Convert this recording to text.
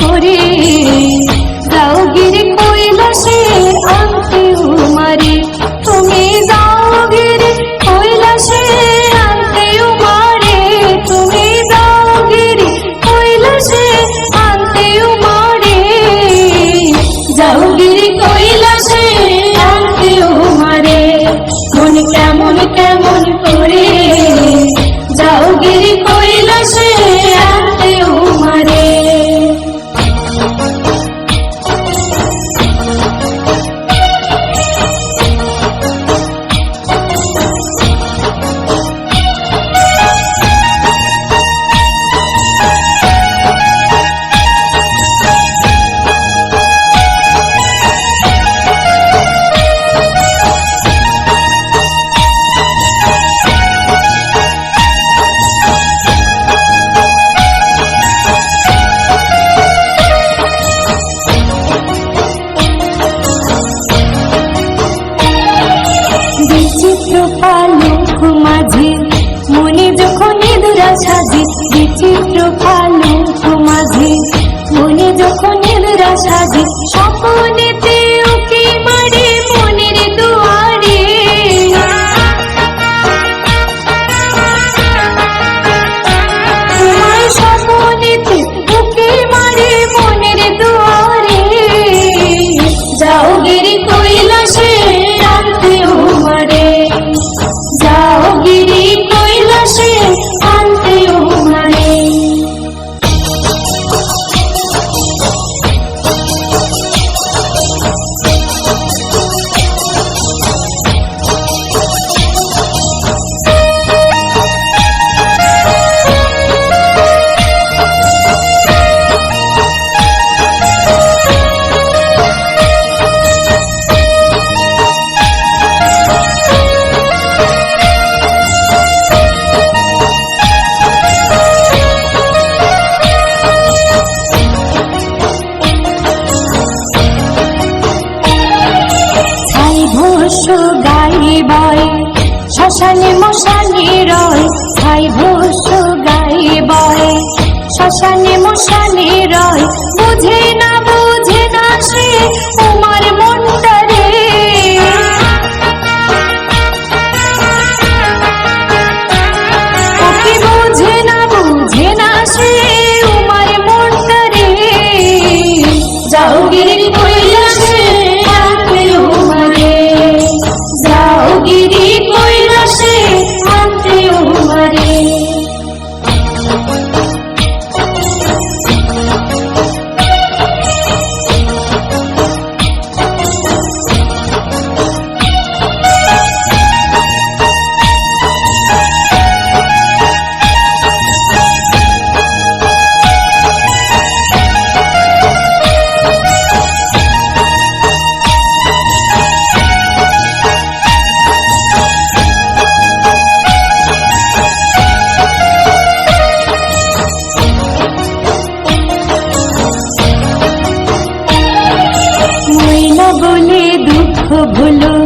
করে যাও গিরি কৈলাসে আনতে উমারে তুমি যাও গিরি কৈলাসে আনতে উমারে তুমি যাও গিরি কৈলাসে আনতে উমারে যাও গিরি কৈলাসে আনতে উমারে মন কেমন কেমন করে যাও গিরি কৈলাসে আনতে উমারে বিচিত্র পালক মাঝে মনে যখন নিদ্রা সাজে বিচিত্র পালক মাঝে মনে যখন নিদ্রা সাজে স্বপ্নেতে উকি মারে মনের দুয়ারে তোমার স্বপ্নেতে উকি মারে মনের দুয়ারে যাও গিরি কৈলাসে আনতে উমারে যাও গিরি কৈলাসে আনতে উমারে গায়ে বয় শ্মশানে মশানে রয় ছাই ভস্য গায়ে বয় শ্মশানে মশানে রয় বুঝে না সে তোমার মনটারে ওকে বুঝে না সে তোমার মনটারে যাও গিরি কৈলাসে আনতে উমারে যাও গিরি কৈলাসে আনতে উমারে বলে দুঃখ ভুলো